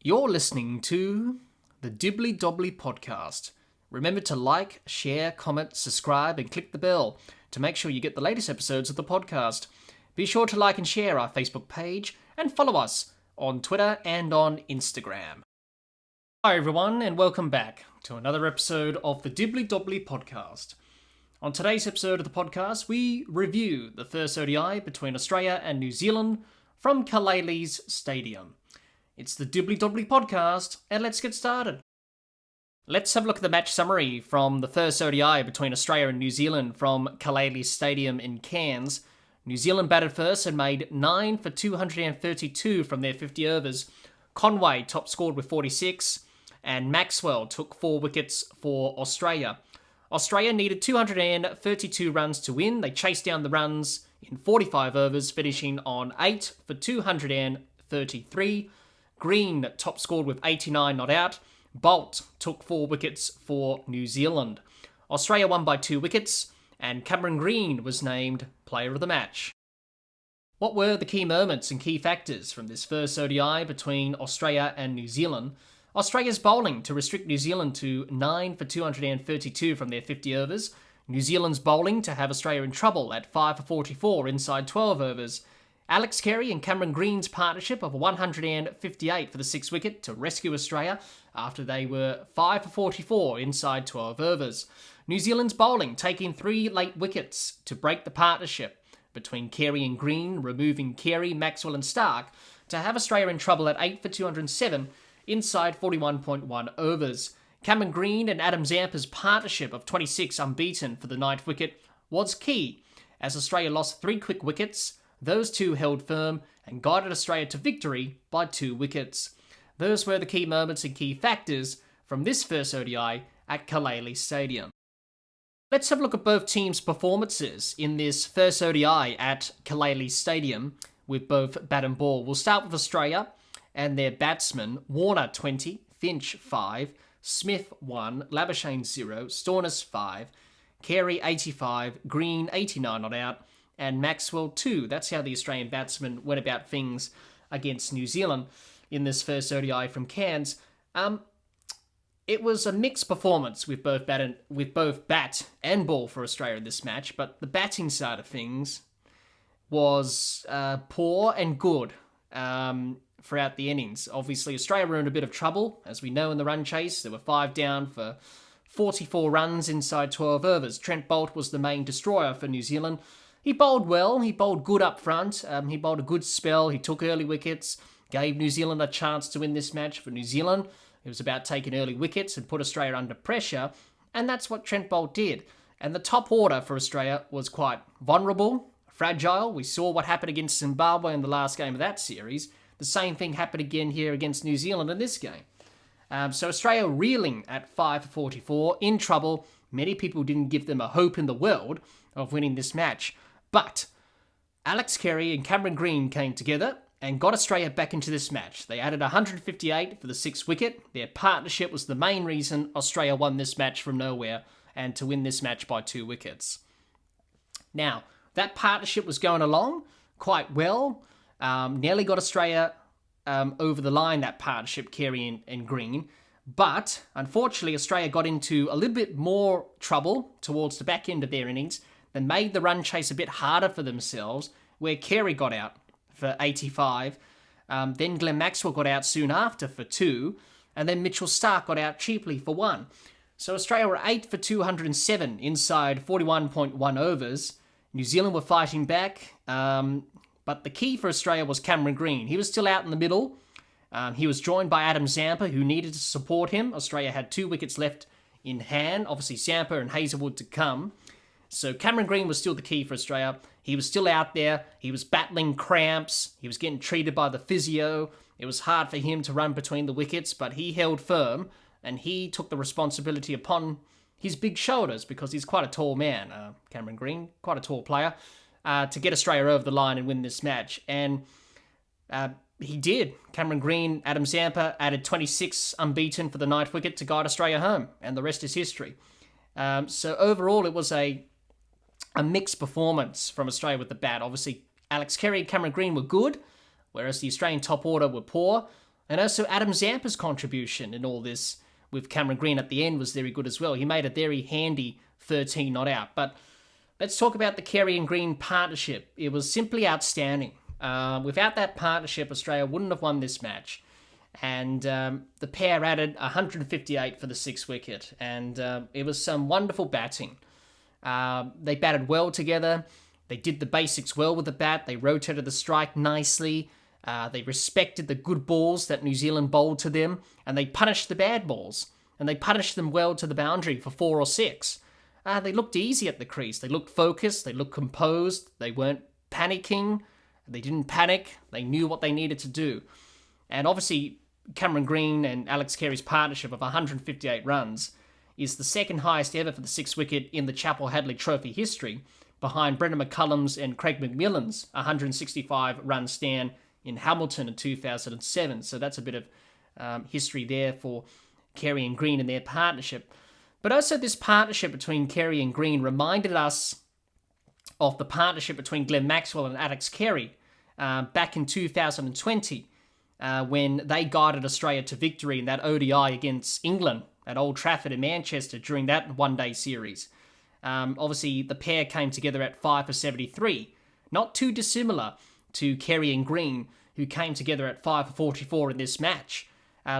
You're listening to the Dibbly-Dobbly podcast. Remember to like, share, comment, subscribe, and click the bell to make sure you get the latest episodes of the podcast. Be sure to like and share our Facebook page and follow us on Twitter and on Instagram. Hi everyone, and welcome back to another episode of the Dibbly-Dobbly podcast. On today's episode of the podcast, we review the first ODI between Australia and New Zealand from Cazaly's stadium. It's the Dibbly-Dobbly podcast, and let's get started. Let's have a look at the match summary from the first ODI between Australia and New Zealand from Cazaly Stadium in Cairns. New Zealand batted first and made 9 for 232 from their 50 overs. Conway top scored with 46, and Maxwell took 4 wickets for Australia. Australia needed 232 runs to win. They chased down the runs in 45 overs, finishing on 8 for 233. Green top scored with 89 not out. Bolt took 4 wickets for New Zealand. Australia won by 2 wickets, and Cameron Green was named Player of the Match. What were the key moments and key factors from this first ODI between Australia and New Zealand? Australia's bowling to restrict New Zealand to 9 for 232 from their 50 overs. New Zealand's bowling to have Australia in trouble at 5 for 44 inside 12 overs. Alex Carey and Cameron Green's partnership of 158 for the 6th wicket to rescue Australia after they were 5 for 44 inside 12 overs. New Zealand's bowling taking 3 late wickets to break the partnership between Carey and Green, removing Carey, Maxwell and Stark to have Australia in trouble at 8 for 207 inside 41.1 overs. Cameron Green and Adam Zampa's partnership of 26 unbeaten for the 9th wicket was key as Australia lost 3 quick wickets. Those 2 held firm and guided Australia to victory by 2 wickets. Those were the key moments and key factors from this first ODI at Cazaly Stadium. Let's have a look at both teams' performances in this first ODI at Cazaly Stadium with both bat and ball. We'll start with Australia and their batsmen. Warner 20, Finch 5, Smith 1, Labuschagne 0, Stoinis 5, Carey 85, Green 89 not out, and Maxwell 2. That's how the Australian batsmen went about things against New Zealand in this first ODI from Cairns. It was a mixed performance with both bat and ball for Australia in this match, but the batting side of things was poor and good throughout the innings. Obviously, Australia were in a bit of trouble, as we know in the run chase. There were 5 down for 44 runs inside 12 overs. Trent Boult was the main destroyer for New Zealand. He bowled well, he bowled good up front, he bowled a good spell, he took early wickets, gave New Zealand a chance to win this match. For New Zealand, it was about taking early wickets and put Australia under pressure, and that's what Trent Boult did. And the top order for Australia was quite vulnerable, fragile. We saw what happened against Zimbabwe in the last game of that series. The same thing happened again here against New Zealand in this game. So Australia reeling at 5 for 44, in trouble. Many people didn't give them a hope in the world of winning this match. But Alex Carey and Cameron Green came together and got Australia back into this match. They added 158 for the 6th wicket. Their partnership was the main reason Australia won this match from nowhere and to win this match by 2 wickets. Now, that partnership was going along quite well. Nearly got Australia over the line, that partnership, Carey and Green. But, unfortunately, Australia got into a little bit more trouble towards the back end of their innings. They made the run chase a bit harder for themselves, where Carey got out for 85. Then Glenn Maxwell got out soon after for 2. And then Mitchell Stark got out cheaply for 1. So Australia were 8 for 207 inside 41.1 overs. New Zealand were fighting back. But the key for Australia was Cameron Green. He was still out in the middle. He was joined by Adam Zampa, who needed to support him. Australia had 2 wickets left in hand. Obviously, Zampa and Hazlewood to come. So Cameron Green was still the key for Australia. He was still out there. He was battling cramps. He was getting treated by the physio. It was hard for him to run between the wickets, but he held firm, and he took the responsibility upon his big shoulders because he's quite a tall man, Cameron Green, quite a tall player, to get Australia over the line and win this match. And he did. Cameron Green, Adam Zampa added 26 unbeaten for the 9th wicket to guide Australia home, and the rest is history. So overall, it was a mixed performance from Australia with the bat. Obviously, Alex Carey and Cameron Green were good, whereas the Australian top order were poor. And also Adam Zampa's contribution in all this with Cameron Green at the end was very good as well. He made a very handy 13 not out. But let's talk about the Carey and Green partnership. It was simply outstanding. Without that partnership, Australia wouldn't have won this match. And the pair added 158 for the 6th wicket. And it was some wonderful batting. They batted well together. They did the basics well with the bat. They rotated the strike nicely. They respected the good balls that New Zealand bowled to them, and they punished the bad balls, and they punished them well to the boundary for 4 or 6. They looked easy at the crease. They looked focused. They looked composed. They weren't panicking. They didn't panic. They knew what they needed to do. And obviously, Cameron Green and Alex Carey's partnership of 158 runs is the second highest ever for the 6th wicket in the Chappell-Hadley Trophy history, behind Brendan McCullum's and Craig McMillan's 165-run stand in Hamilton in 2007. So that's a bit of history there for Carey and Green and their partnership. But also this partnership between Carey and Green reminded us of the partnership between Glenn Maxwell and Alex Carey back in 2020 when they guided Australia to victory in that ODI against England at Old Trafford in Manchester during that one-day series. Obviously, the pair came together at 5 for 73. Not too dissimilar to Carey and Green, who came together at 5 for 44 in this match.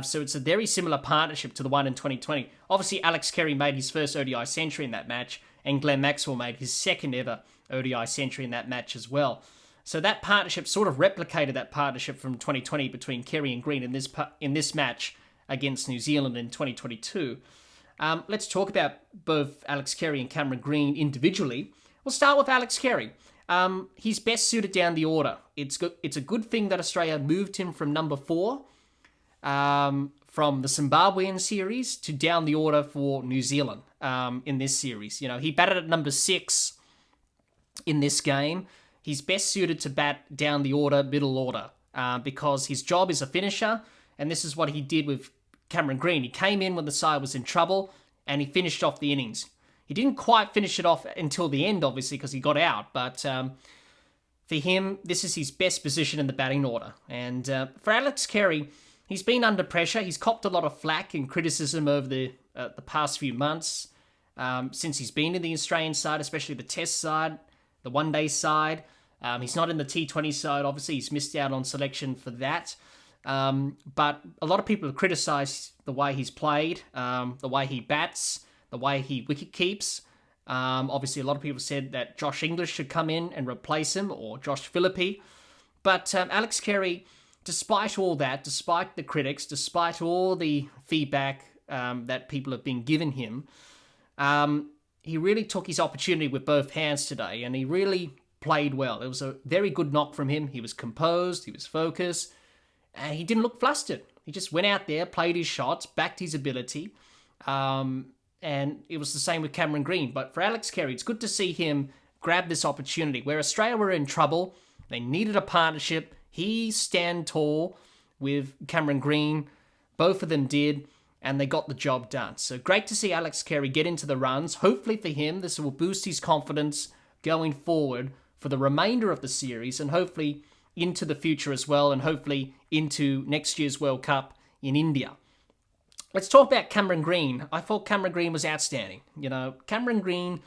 So it's a very similar partnership to the one in 2020. Obviously, Alex Carey made his first ODI century in that match, and Glenn Maxwell made his second ever ODI century in that match as well. So that partnership sort of replicated that partnership from 2020 between Carey and Green in this match against New Zealand in 2022. Let's talk about both Alex Carey and Cameron Green individually. We'll start with Alex Carey. He's best suited down the order. It's a good thing that Australia moved him from number 4 from the Zimbabwean series to down the order for New Zealand in this series. You know, he batted at number 6 in this game. He's best suited to bat down the order, middle order, because his job is a finisher, and this is what he did with Cameron Green. He came in when the side was in trouble, and he finished off the innings. He didn't quite finish it off until the end, obviously, because he got out. But for him, this is his best position in the batting order. And for Alex Carey, he's been under pressure. He's copped a lot of flack and criticism over the past few months since he's been in the Australian side, especially the Test side, the one-day side. He's not in the T20 side. Obviously, he's missed out on selection for that. But a lot of people have criticised the way he's played, the way he bats, the way he wicket keeps. Obviously, a lot of people said that Josh English should come in and replace him, or Josh Philippe. But Alex Carey, despite all that, despite the critics, despite all the feedback that people have been giving him, he really took his opportunity with both hands today, and he really played well. It was a very good knock from him. He was composed, he was focused, and he didn't look flustered. He just went out there, played his shots, backed his ability, and it was the same with Cameron Green. But for Alex Carey, it's good to see him grab this opportunity. Where Australia were in trouble, they needed a partnership. He stand tall with Cameron Green. Both of them did, and they got the job done. So great to see Alex Carey get into the runs. Hopefully for him, this will boost his confidence going forward for the remainder of the series, and hopefully into the future as well, and hopefully into next year's World Cup in India. Let's talk about Cameron Green. I thought Cameron Green was outstanding. You know, Cameron Green,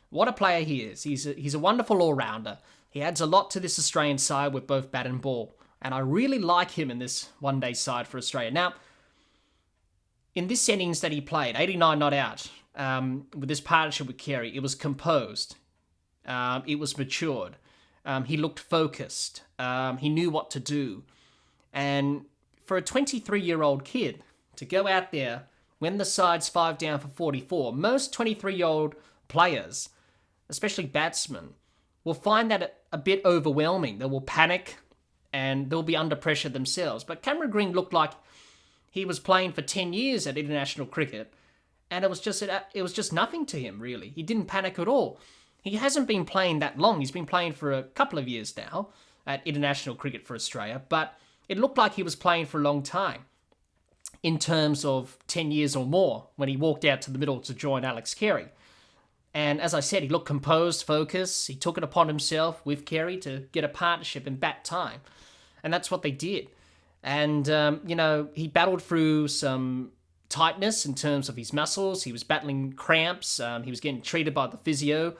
what a player he is. He's a wonderful all-rounder. He adds a lot to this Australian side with both bat and ball. And I really like him in this one-day side for Australia. Now, in this innings that he played, 89 not out, with this partnership with Carey, it was composed. It was matured. He looked focused. He knew what to do. And for a 23-year-old kid to go out there when the side's 5 down for 44, most 23-year-old players, especially batsmen, will find that a bit overwhelming. They will panic and they'll be under pressure themselves. But Cameron Green looked like he was playing for 10 years at international cricket, and it was just nothing to him, really. He didn't panic at all. He hasn't been playing that long. He's been playing for a couple of years now at international cricket for Australia, but it looked like he was playing for a long time in terms of 10 years or more when he walked out to the middle to join Alex Carey. And as I said, he looked composed, focused. He took it upon himself with Carey to get a partnership in bat time. And that's what they did. And, he battled through some tightness in terms of his muscles. He was battling cramps. He was getting treated by the physio.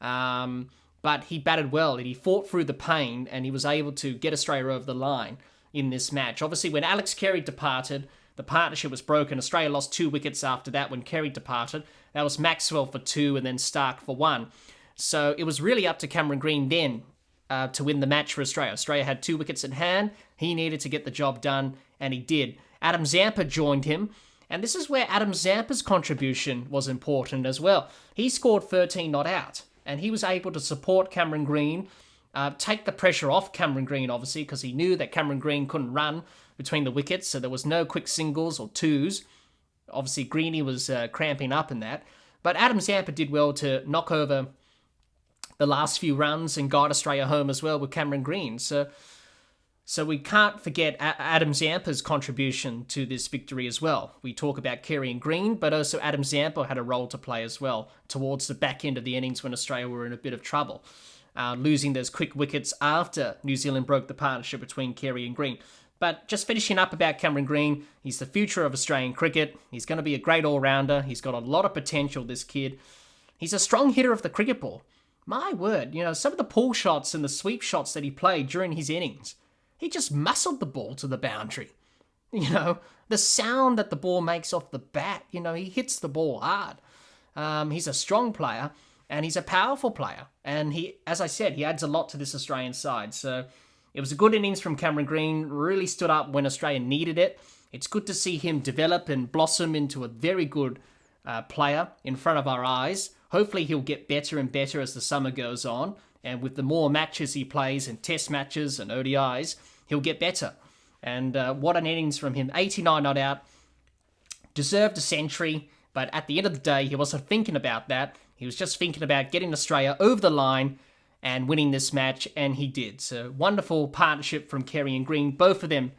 But he batted well, and he fought through the pain, and he was able to get Australia over the line in this match. Obviously, when Alex Carey departed, the partnership was broken. Australia lost 2 wickets after that when Carey departed. That was Maxwell for 2 and then Stark for 1. So it was really up to Cameron Green then to win the match for Australia. Australia had 2 wickets in hand. He needed to get the job done, and he did. Adam Zampa joined him, and this is where Adam Zampa's contribution was important as well. He scored 13 not out, and he was able to support Cameron Green, take the pressure off Cameron Green, obviously, because he knew that Cameron Green couldn't run between the wickets, so there was no quick singles or twos. Obviously, Greeny was cramping up in that. But Adam Zampa did well to knock over the last few runs and guide Australia home as well with Cameron Green. So we can't forget Adam Zampa's contribution to this victory as well. We talk about Carey and Green, but also Adam Zampa had a role to play as well towards the back end of the innings when Australia were in a bit of trouble, losing those quick wickets after New Zealand broke the partnership between Carey and Green. But just finishing up about Cameron Green, he's the future of Australian cricket. He's going to be a great all-rounder. He's got a lot of potential, this kid. He's a strong hitter of the cricket ball. My word, some of the pull shots and the sweep shots that he played during his innings, he just muscled the ball to the boundary. The sound that the ball makes off the bat, he hits the ball hard. He's a strong player, and he's a powerful player. And he, as I said, he adds a lot to this Australian side. So it was a good innings from Cameron Green, really stood up when Australia needed it. It's good to see him develop and blossom into a very good player in front of our eyes. Hopefully he'll get better and better as the summer goes on. And with the more matches he plays and test matches and ODIs, he'll get better. And what an innings from him. 89 not out. Deserved a century. But at the end of the day, he wasn't thinking about that. He was just thinking about getting Australia over the line and winning this match, and he did. So wonderful partnership from Carey and Green. Both of them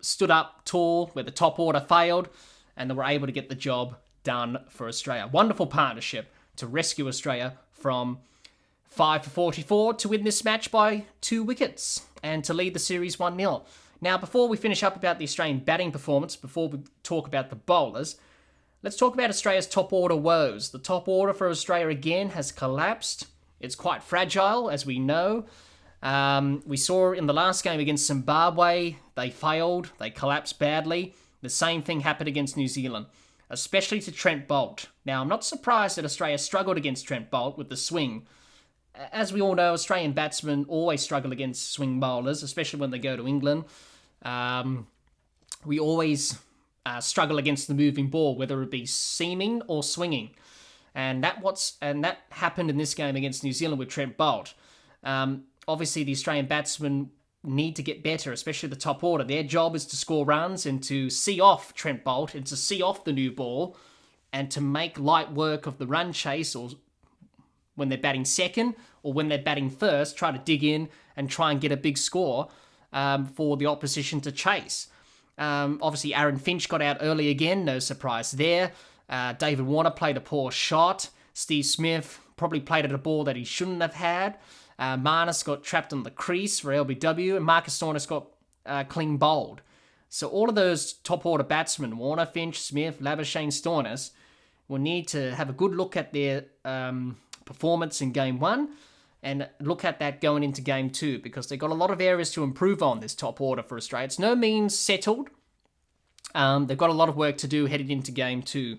stood up tall where the top order failed, and they were able to get the job done for Australia. Wonderful partnership to rescue Australia from 5 for 44 to win this match by 2 wickets and to lead the series 1-0. Now, before we finish up about the Australian batting performance, before we talk about the bowlers, let's talk about Australia's top order woes. The top order for Australia again has collapsed. It's quite fragile, as we know. We saw in the last game against Zimbabwe, they failed, they collapsed badly. The same thing happened against New Zealand, especially to Trent Boult. Now, I'm not surprised that Australia struggled against Trent Boult with the swing. As we all know, Australian batsmen always struggle against swing bowlers, especially when they go to England. We always struggle against the moving ball, whether it be seaming or swinging. And that happened in this game against New Zealand with Trent Boult. Obviously, the Australian batsmen need to get better, especially the top order. Their job is to score runs and to see off Trent Boult and to see off the new ball and to make light work of the run chase, or when they're batting second or when they're batting first, try to dig in and try and get a big score for the opposition to chase. Obviously, Aaron Finch got out early again, no surprise there. David Warner played a poor shot. Steve Smith probably played at a ball that he shouldn't have had. Marnus got trapped on the crease for LBW, and Marcus Stoinis got clean bowled. So all of those top order batsmen, Warner, Finch, Smith, Labuschagne, Stoinis, will need to have a good look at their performance in Game 1 and look at that going into Game 2, because they've got a lot of areas to improve on, this top order for Australia. It's no means settled. They've got a lot of work to do heading into Game 2.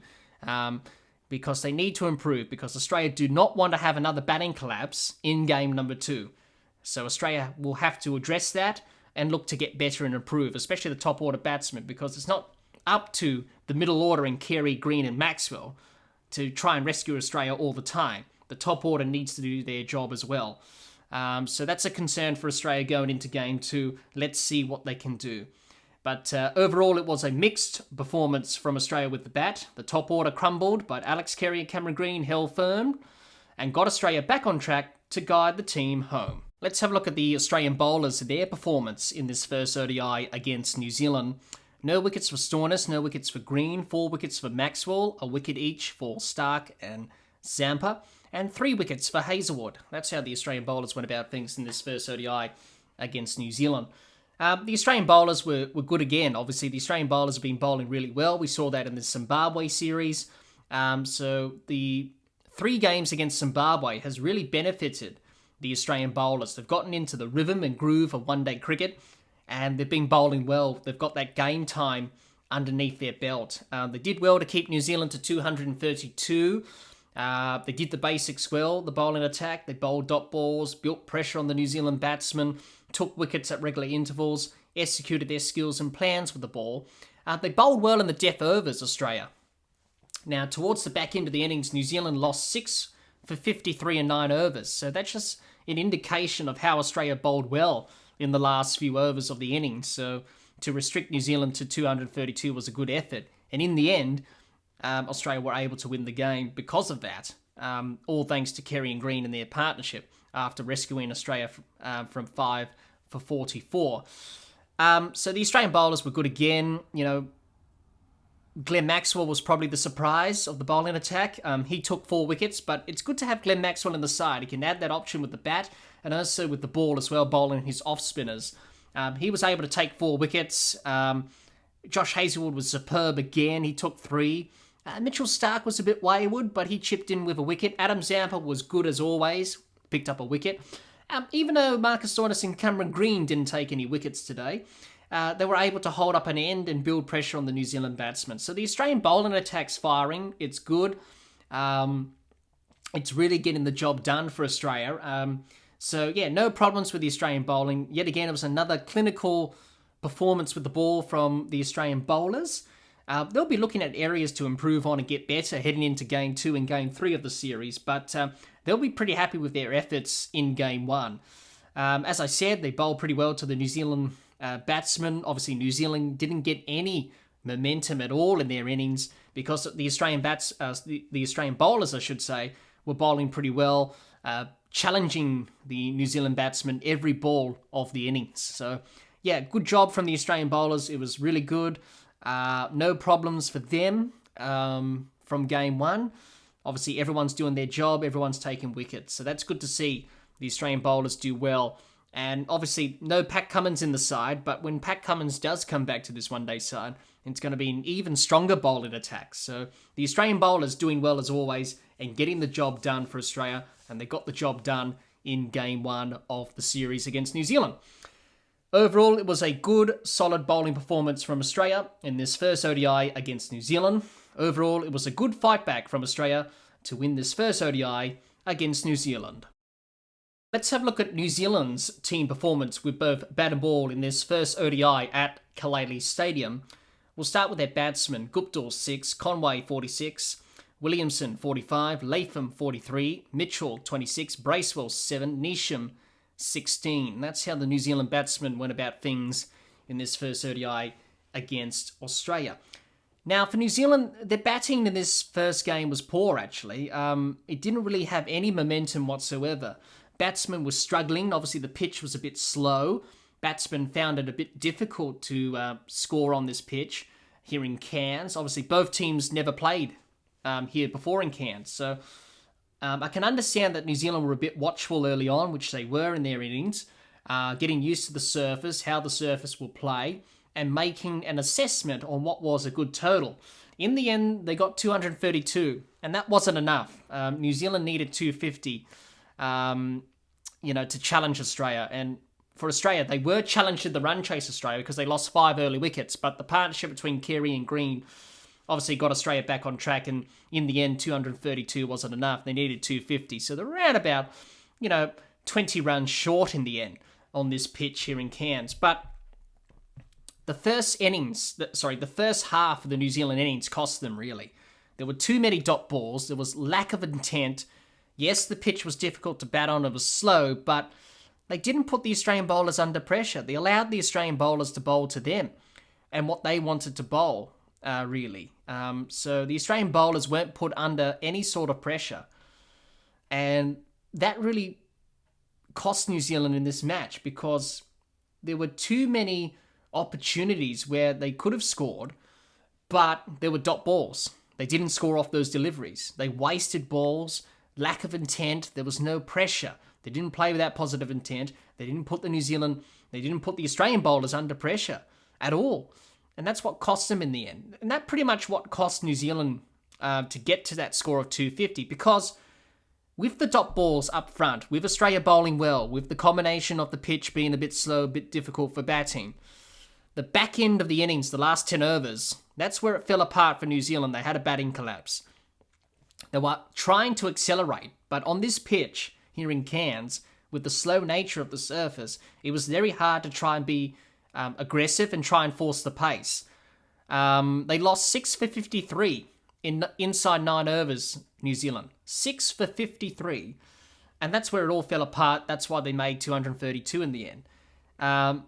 Because they need to improve, because Australia do not want to have another batting collapse in game number 2. So Australia will have to address that and look to get better and improve, especially the top order batsmen, because it's not up to the middle order in Carey, Green and Maxwell to try and rescue Australia all the time. The top order needs to do their job as well. So that's a concern for Australia going into game 2. Let's see what they can do. But overall, it was a mixed performance from Australia with the bat. The top order crumbled, but Alex Carey and Cameron Green held firm and got Australia back on track to guide the team home. Let's have a look at the Australian bowlers, their performance in this first ODI against New Zealand. No wickets for Stoinis, no wickets for Green, 4 wickets for Maxwell, a wicket each for Stark and Zampa, and 3 wickets for Hazlewood. That's how the Australian bowlers went about things in this first ODI against New Zealand. The Australian bowlers were good again. Obviously, the Australian bowlers have been bowling really well. We saw that in the Zimbabwe series. So the 3 games against Zimbabwe has really benefited the Australian bowlers. They've gotten into the rhythm and groove of one-day cricket, and they've been bowling well. They've got that game time underneath their belt. They did well to keep New Zealand to 232. They did the basics well, the bowling attack. They bowled dot balls, built pressure on the New Zealand batsmen, took wickets at regular intervals, executed their skills and plans with the ball. They bowled well in the death overs, Australia. Now, towards the back end of the innings, New Zealand lost 6 for 53 and 9 overs. So that's just an indication of how Australia bowled well in the last few overs of the innings. So to restrict New Zealand to 232 was a good effort. And in the end, Australia were able to win the game because of that. All thanks to Carey and Green and their partnership after rescuing Australia from 5 for 44. So the Australian bowlers were good again. You know, Glenn Maxwell was probably the surprise of the bowling attack. He took 4 wickets, but it's good to have Glenn Maxwell in the side. He can add that option with the bat and also with the ball as well, bowling his off-spinners. He was able to take 4 wickets. Josh Hazlewood was superb again. He took 3. Mitchell Starc was a bit wayward, but he chipped in with a wicket. Adam Zampa was good as always, picked up a wicket. Even though Marcus Stoinis and Cameron Green didn't take any wickets today, they were able to hold up an end and build pressure on the New Zealand batsmen. So the Australian bowling attack's firing. It's good. It's really getting the job done for Australia. So, yeah, no problems with the Australian bowling. Yet again, it was another clinical performance with the ball from the Australian bowlers. They'll be looking at areas to improve on and get better heading into Game 2 and Game 3 of the series, but they'll be pretty happy with their efforts in Game 1. As I said, they bowled pretty well to the New Zealand batsmen. Obviously, New Zealand didn't get any momentum at all in their innings because the Australian the Australian bowlers, I should say, were bowling pretty well, challenging the New Zealand batsmen every ball of the innings. So, yeah, good job from the Australian bowlers. It was really good. No problems for them from Game 1. Obviously, everyone's doing their job. Everyone's taking wickets. So that's good to see the Australian bowlers do well. And obviously, no Pat Cummins in the side. But when Pat Cummins does come back to this one-day side, it's going to be an even stronger bowling attack. So the Australian bowlers doing well as always and getting the job done for Australia. And they got the job done in Game 1 of the series against New Zealand. Overall, it was a good, solid bowling performance from Australia in this first ODI against New Zealand. Overall, it was a good fight back from Australia to win this first ODI against New Zealand. Let's have a look at New Zealand's team performance with both bat and ball in this first ODI at Cazaly Stadium. We'll start with their batsmen: Guptill 6, Conway 46, Williamson 45, Latham 43, Mitchell 26, Bracewell 7, Neesham 16. That's how the New Zealand batsmen went about things in this first ODI against Australia. Now, for New Zealand, their batting in this first game was poor, actually. It didn't really have any momentum whatsoever. Batsmen were struggling. Obviously, the pitch was a bit slow. Batsmen found it a bit difficult to score on this pitch here in Cairns. Obviously, both teams never played here before in Cairns. So I can understand that New Zealand were a bit watchful early on, which they were in their innings, getting used to the surface, how the surface will play, and making an assessment on what was a good total. In the end, they got 232, and that wasn't enough. New Zealand needed 250, to challenge Australia. And for Australia, they were challenged in the run chase Australia because they lost 5 early wickets, but the partnership between Carey and Green obviously got Australia back on track, and in the end, 232 wasn't enough. They needed 250, so they're around about, 20 runs short in the end on this pitch here in Cairns. But the first half of the New Zealand innings cost them, really. There were too many dot balls. There was lack of intent. Yes, the pitch was difficult to bat on. It was slow, but they didn't put the Australian bowlers under pressure. They allowed the Australian bowlers to bowl to them and what they wanted to bowl, really. So the Australian bowlers weren't put under any sort of pressure. And that really cost New Zealand in this match because there were too many opportunities where they could have scored, but there were dot balls. They didn't score off those deliveries. They wasted balls, lack of intent. There was no pressure. They didn't play with that positive intent. They didn't put the New Zealand They didn't put the Australian bowlers under pressure at all. And that's what cost them in the end. And that pretty much what cost New Zealand to get to that score of 250, because with the dot balls up front, with Australia bowling well, with the combination of the pitch being a bit slow, a bit difficult for batting, the back end of the innings, the last 10 overs, that's where it fell apart for New Zealand. They had a batting collapse. They were trying to accelerate, but on this pitch here in Cairns, with the slow nature of the surface, it was very hard to try and be aggressive and try and force the pace. They lost 6 for 53 inside 9 overs, New Zealand. 6 for 53. And that's where it all fell apart. That's why they made 232 in the end.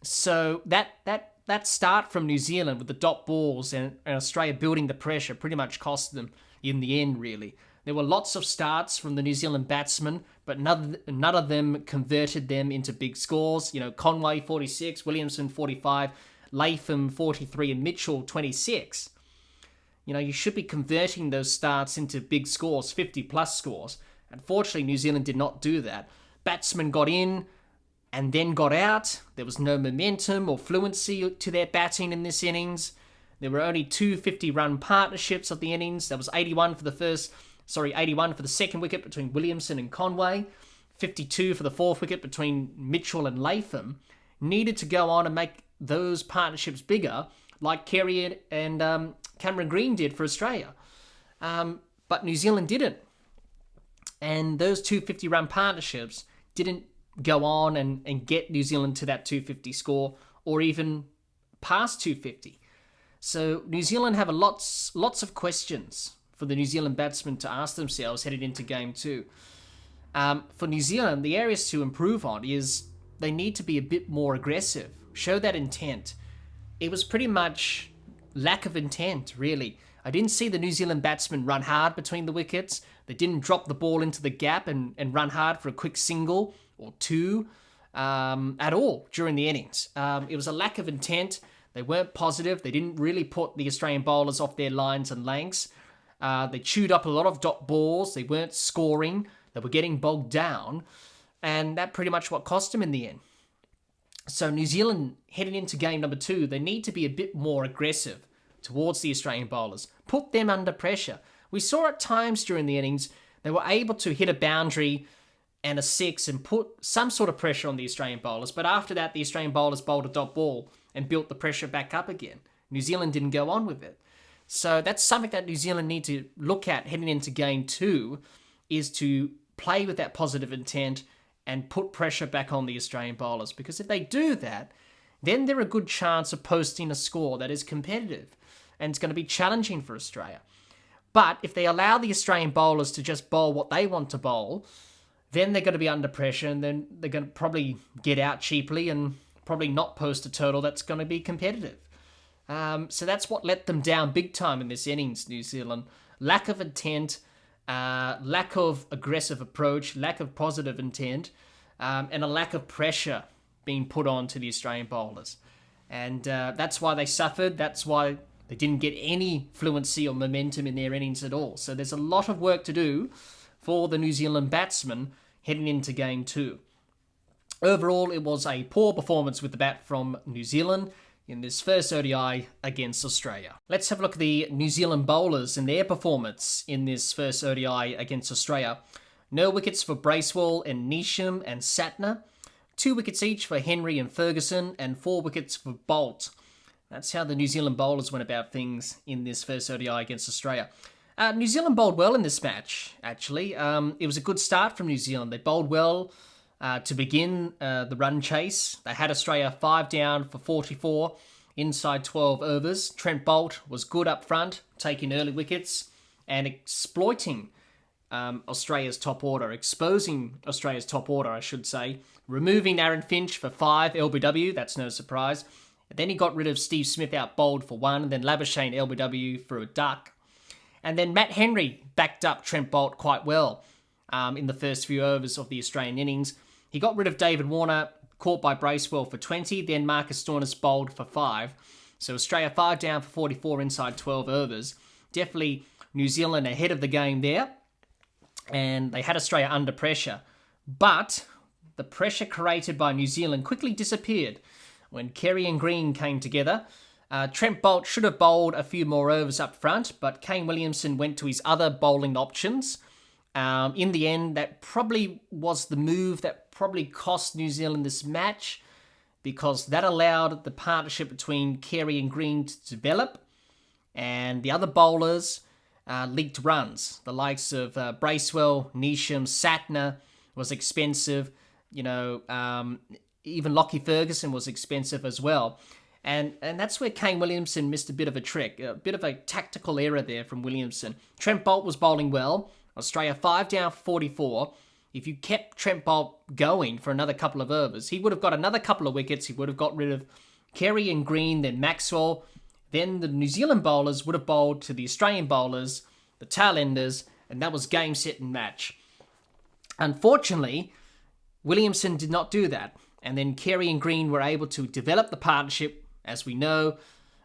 So that start from New Zealand with the dot balls and Australia building the pressure pretty much cost them in the end, really. There were lots of starts from the New Zealand batsmen, but none of them converted them into big scores. You know, Conway 46, Williamson 45, Latham 43, and Mitchell 26. You know, you should be converting those starts into big scores, 50-plus scores. Unfortunately, New Zealand did not do that. Batsmen got in and then got out. There was no momentum or fluency to their batting in this innings. There were only 2 50-run partnerships of the innings. There was 81 for the second wicket between Williamson and Conway, 52 for the fourth wicket between Mitchell and Latham. Needed to go on and make those partnerships bigger, like Carey and Cameron Green did for Australia. But New Zealand didn't. And those 2 50-run partnerships didn't go on and get New Zealand to that 250 score or even past 250. So New Zealand have lots of questions for the New Zealand batsmen to ask themselves heading into Game 2. For New Zealand, the areas to improve on is they need to be a bit more aggressive, show that intent. It was pretty much lack of intent, really. I didn't see the New Zealand batsmen run hard between the wickets. They didn't drop the ball into the gap and run hard for a quick single or two at all during the innings. It was a lack of intent. They weren't positive. They didn't really put the Australian bowlers off their lines and lengths. They chewed up a lot of dot balls. They weren't scoring. They were getting bogged down. And that pretty much what cost them in the end. So New Zealand, heading into game number 2, they need to be a bit more aggressive towards the Australian bowlers. Put them under pressure. We saw at times during the innings, they were able to hit a boundary and a 6 and put some sort of pressure on the Australian bowlers. But after that, the Australian bowlers bowled a dot ball and built the pressure back up again. New Zealand didn't go on with it. So that's something that New Zealand need to look at heading into game 2, is to play with that positive intent and put pressure back on the Australian bowlers. Because if they do that, then they're a good chance of posting a score that is competitive and it's going to be challenging for Australia. But if they allow the Australian bowlers to just bowl what they want to bowl, then they're going to be under pressure and then they're going to probably get out cheaply and probably not post a total that's going to be competitive. So that's what let them down big time in this innings, New Zealand. Lack of intent, lack of aggressive approach, lack of positive intent, and a lack of pressure being put on to the Australian bowlers. And that's why they suffered. That's why they didn't get any fluency or momentum in their innings at all. So there's a lot of work to do for the New Zealand batsmen heading into game 2. Overall, it was a poor performance with the bat from New Zealand in this first ODI against Australia. Let's have a look at the New Zealand bowlers and their performance in this first ODI against Australia. No wickets for Bracewell and Neesham and Satner. 2 wickets each for Henry and Ferguson, and 4 wickets for Bolt. That's how the New Zealand bowlers went about things in this first ODI against Australia. New Zealand bowled well in this match, actually. It was a good start from New Zealand. They bowled well to begin the run chase. They had Australia 5 down for 44 inside 12 overs. Trent Bolt was good up front, taking early wickets and exploiting Australia's top order, exposing Australia's top order, I should say, removing Aaron Finch for 5 LBW, that's no surprise. Then he got rid of Steve Smith out bowled for 1, and then Labuschagne LBW for a duck. And then Matt Henry backed up Trent Bolt quite well in the first few overs of the Australian innings. He got rid of David Warner, caught by Bracewell for 20, then Marcus Stoinis bowled for 5. So Australia 5 down for 44 inside 12 overs. Definitely New Zealand ahead of the game there. And they had Australia under pressure. But the pressure created by New Zealand quickly disappeared when Carey and Green came together. Trent Boult should have bowled a few more overs up front, but Kane Williamson went to his other bowling options. In the end, that probably was the move that probably cost New Zealand this match, because that allowed the partnership between Carey and Green to develop, and the other bowlers leaked runs. The likes of Bracewell, Neesham, Satner was expensive. Even Lockie Ferguson was expensive as well. And that's where Kane Williamson missed a bit of a trick, a bit of a tactical error there from Williamson. Trent Boult was bowling well. Australia 5 down for 44. If you kept Trent Boult going for another couple of overs, he would have got another couple of wickets. He would have got rid of Carey and Green, then Maxwell. Then the New Zealand bowlers would have bowled to the Australian bowlers, the tail enders, and that was game, set, and match. Unfortunately, Williamson did not do that. And then Carey and Green were able to develop the partnership, as we know,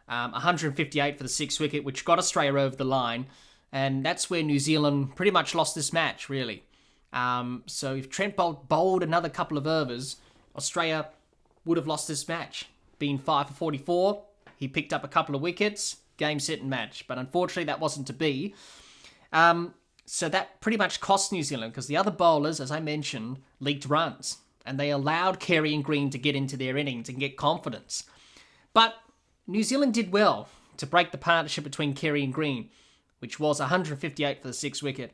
158 for the 6th wicket, which got Australia over the line. And that's where New Zealand pretty much lost this match, really. So if Trent Boult bowled another couple of overs, Australia would have lost this match. Being 5 for 44, he picked up a couple of wickets, game, set, and match. But unfortunately, that wasn't to be. So that pretty much cost New Zealand, because the other bowlers, as I mentioned, leaked runs. And they allowed Carey and Green to get into their innings and get confidence. But New Zealand did well to break the partnership between Carey and Green, which was 158 for the 6th wicket.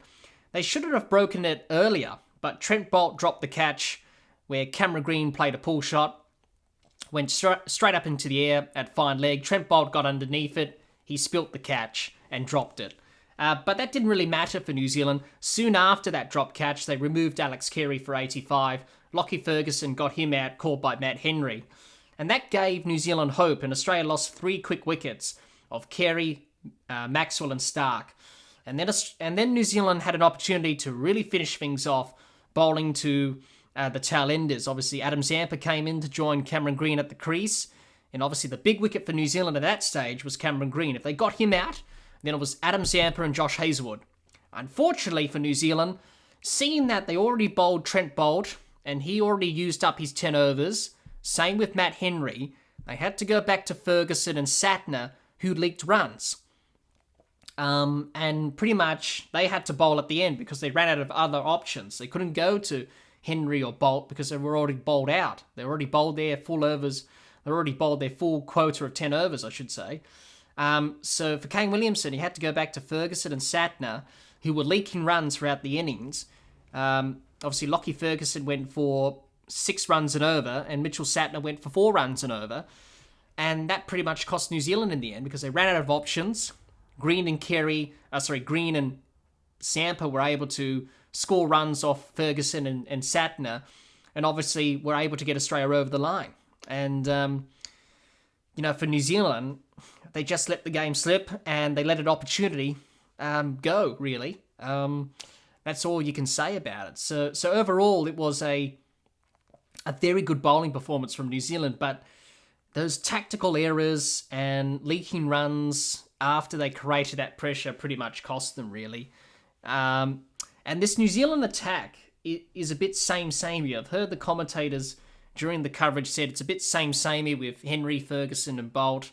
They should have broken it earlier, but Trent Boult dropped the catch where Cameron Green played a pull shot, went straight up into the air at fine leg. Trent Boult got underneath it, he spilt the catch and dropped it. But that didn't really matter for New Zealand. Soon after that drop catch, they removed Alex Carey for 85. Lockie Ferguson got him out, caught by Matt Henry. And that gave New Zealand hope, and Australia lost 3 quick wickets of Carey, Maxwell and Stark. And then New Zealand had an opportunity to really finish things off, bowling to the tail enders. Obviously, Adam Zampa came in to join Cameron Green at the crease. And obviously, the big wicket for New Zealand at that stage was Cameron Green. If they got him out, then it was Adam Zampa and Josh Hazlewood. Unfortunately for New Zealand, seeing that they already bowled Trent Boult, and he already used up his 10 overs, same with Matt Henry, they had to go back to Ferguson and Satner, who leaked runs. And pretty much they had to bowl at the end because they ran out of other options. They couldn't go to Henry or Boult because they were already bowled out. They already bowled their full overs. They already bowled their full quota of 10 overs, I should say. So for Kane Williamson, he had to go back to Ferguson and Satner, who were leaking runs throughout the innings. Obviously, Lockie Ferguson went for 6 runs and over, and Mitchell Satner went for 4 runs and over. And that pretty much cost New Zealand in the end because they ran out of options. Green and Zampa were able to score runs off Ferguson and Satner, and obviously were able to get Australia over the line. And, for New Zealand, they just let the game slip and they let an opportunity go, really. That's all you can say about it. So overall, it was a very good bowling performance from New Zealand, but those tactical errors and leaking runs after they created that pressure pretty much cost them, really. And this New Zealand attack is a bit same-samey. I've heard the commentators during the coverage said it's a bit same-samey with Henry, Ferguson and Boult.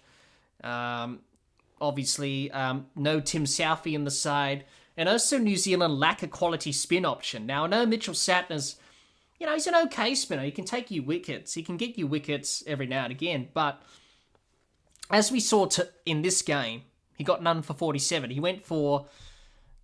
Obviously, no Tim Southee in the side. And also New Zealand lack a quality spin option. Now, I know Mitchell Satner's, he's an okay spinner. He can take you wickets. He can get you wickets every now and again. But as we saw in this game, he got none for 47. He went for,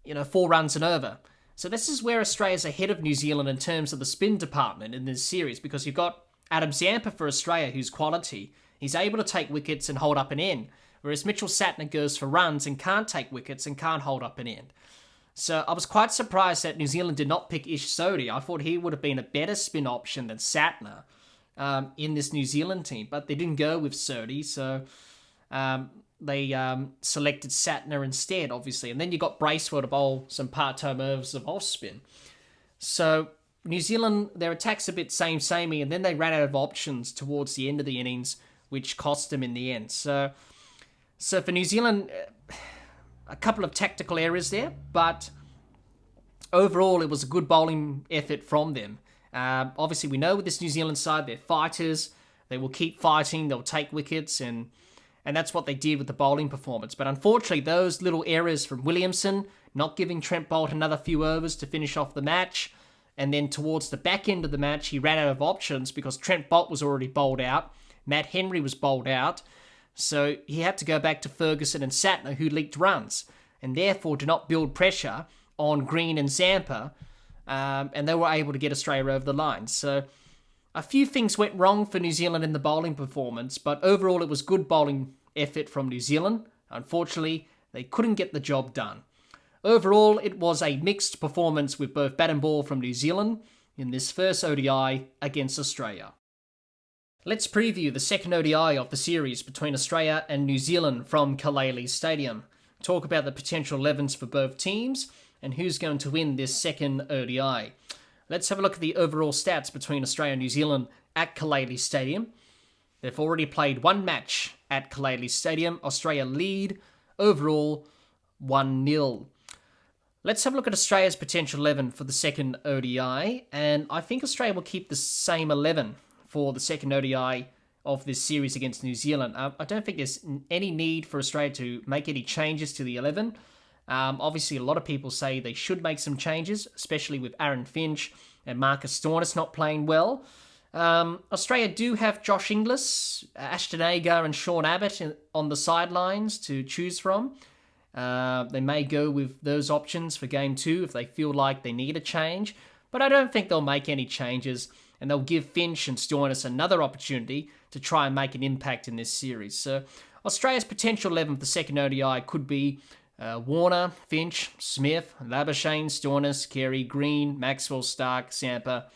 4 runs and over. So this is where Australia's ahead of New Zealand in terms of the spin department in this series, because you've got Adam Zampa for Australia, who's quality. He's able to take wickets and hold up an end, whereas Mitchell Satner goes for runs and can't take wickets and can't hold up an end. So I was quite surprised that New Zealand did not pick Ish Sodhi. I thought he would have been a better spin option than Satner in this New Zealand team, but they didn't go with Sodhi, so they selected Satner instead, obviously. And then you got Bracewell to bowl some part-time overs of off-spin. So New Zealand, their attack's a bit same-samey, and then they ran out of options towards the end of the innings, which cost them in the end. So for New Zealand, a couple of tactical errors there, but overall it was a good bowling effort from them. Obviously, we know with this New Zealand side, they're fighters. They will keep fighting. They'll take wickets, and that's what they did with the bowling performance. But unfortunately, those little errors from Williamson, not giving Trent Boult another few overs to finish off the match, and then towards the back end of the match, he ran out of options because Trent Boult was already bowled out. Matt Henry was bowled out. So he had to go back to Ferguson and Santner, who leaked runs, and therefore did not build pressure on Green and Zampa, and they were able to get Australia over the line. So a few things went wrong for New Zealand in the bowling performance, but overall it was good bowling effort from New Zealand. Unfortunately, they couldn't get the job done. Overall, it was a mixed performance with both bat and ball from New Zealand in this first ODI against Australia. Let's preview the second ODI of the series between Australia and New Zealand from Cazaly Stadium. Talk about the potential 11s for both teams and who's going to win this second ODI. Let's have a look at the overall stats between Australia and New Zealand at Cazaly Stadium. They've already played one match at Cazaly Stadium. Australia lead overall 1-0. Let's have a look at Australia's potential 11 for the second ODI, and I think Australia will keep the same 11 for the second ODI of this series against New Zealand. I don't think there's any need for Australia to make any changes to the 11. Obviously, a lot of people say they should make some changes, especially with Aaron Finch and Marcus Stoinis not playing well. Australia do have Josh Inglis, Ashton Agar and Sean Abbott on the sidelines to choose from. They may go with those options for Game 2 if they feel like they need a change, but I don't think they'll make any changes, and they'll give Finch and Stoinis another opportunity to try and make an impact in this series. So Australia's potential 11 for the second ODI could be Warner, Finch, Smith, Labuschagne, Stoinis, Carey, Green, Maxwell, Stark, Zampa,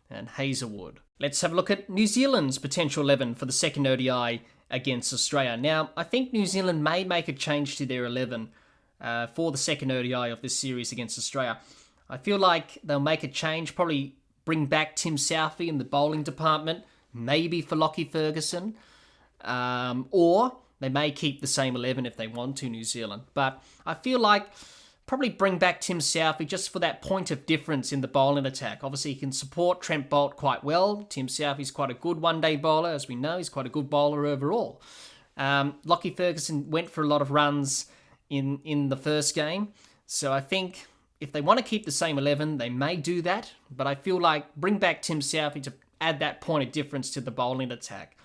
and Hazelwood. Let's have a look at New Zealand's potential 11 for the second ODI against Australia. Now, I think New Zealand may make a change to their 11 for the second ODI of this series against Australia. I feel like they'll make a change, probably bring back Tim Southee in the bowling department, maybe for Lockie Ferguson, or they may keep the same 11 if they want to, New Zealand. But I feel like probably bring back Tim Southee just for that point of difference in the bowling attack. Obviously, he can support Trent Boult quite well. Tim Southee's quite a good one-day bowler, as we know. He's quite a good bowler overall. Lockie Ferguson went for a lot of runs in the first game. So I think if they want to keep the same 11, they may do that. But I feel like bring back Tim Southee to add that point of difference to the bowling attack.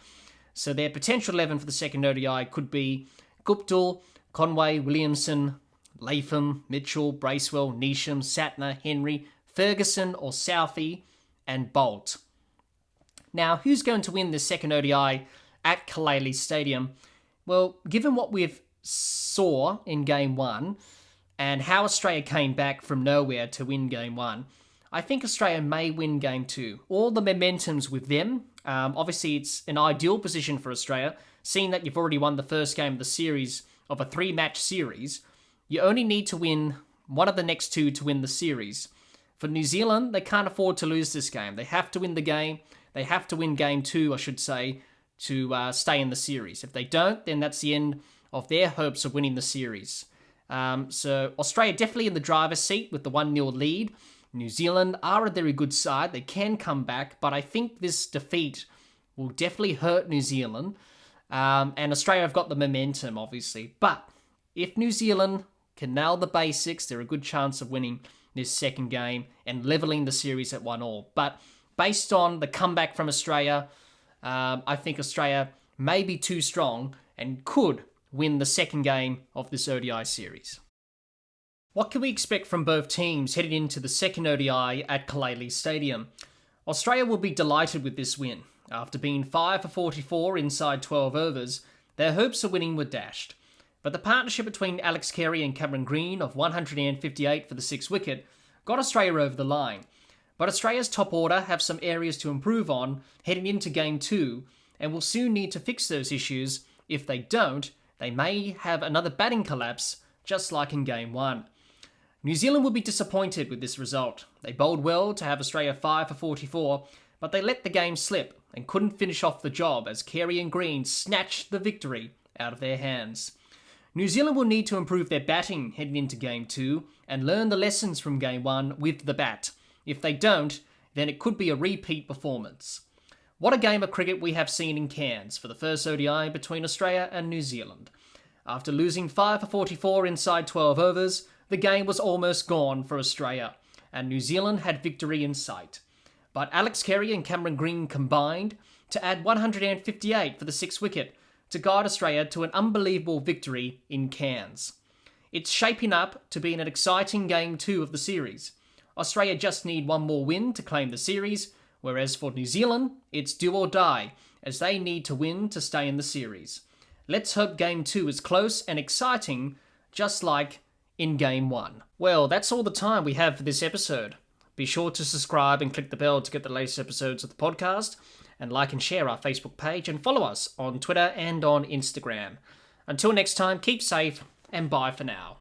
So their potential 11 for the second ODI could be Guptill, Conway, Williamson, Latham, Mitchell, Bracewell, Neesham, Santner, Henry, Ferguson or Southee, and Boult. Now, who's going to win the second ODI at Cazaly Stadium? Well, given what we've saw in Game 1 and how Australia came back from nowhere to win Game 1, I think Australia may win Game 2. All the momentum's with them. Obviously, it's an ideal position for Australia, seeing that you've already won the first game of the series of a 3-match series. You only need to win one of the next 2 to win the series. For New Zealand, they can't afford to lose this game. They have to win the game. They have to win Game 2, I should say, to stay in the series. If they don't, then that's the end of their hopes of winning the series. So Australia definitely in the driver's seat with the 1-0 lead. New Zealand are a very good side. They can come back, but I think this defeat will definitely hurt New Zealand. And Australia have got the momentum, obviously. But if New Zealand can nail the basics, they're a good chance of winning this second game and levelling the series at 1-1. But based on the comeback from Australia, I think Australia may be too strong and could win the second game of this ODI series. What can we expect from both teams heading into the second ODI at Cazaly Stadium? Australia will be delighted with this win. After being 5 for 44 inside 12 overs, their hopes of winning were dashed. But the partnership between Alex Carey and Cameron Green of 158 for the 6th wicket got Australia over the line. But Australia's top order have some areas to improve on heading into Game 2 and will soon need to fix those issues. If they don't, they may have another batting collapse just like in Game 1. New Zealand will be disappointed with this result. They bowled well to have Australia 5 for 44, but they let the game slip and couldn't finish off the job as Carey and Green snatched the victory out of their hands. New Zealand will need to improve their batting heading into Game 2 and learn the lessons from Game 1 with the bat. If they don't, then it could be a repeat performance. What a game of cricket we have seen in Cairns for the first ODI between Australia and New Zealand. After losing 5 for 44 inside 12 overs, the game was almost gone for Australia, and New Zealand had victory in sight. But Alex Carey and Cameron Green combined to add 158 for the 6th wicket to guide Australia to an unbelievable victory in Cairns. It's shaping up to be an exciting Game 2 of the series. Australia just need one more win to claim the series, whereas for New Zealand, it's do or die, as they need to win to stay in the series. Let's hope Game 2 is close and exciting, just like in Game 1. Well, that's all the time we have for this episode. Be sure to subscribe and click the bell to get the latest episodes of the podcast, and like and share our Facebook page, and follow us on Twitter and on Instagram. Until next time, keep safe, and bye for now.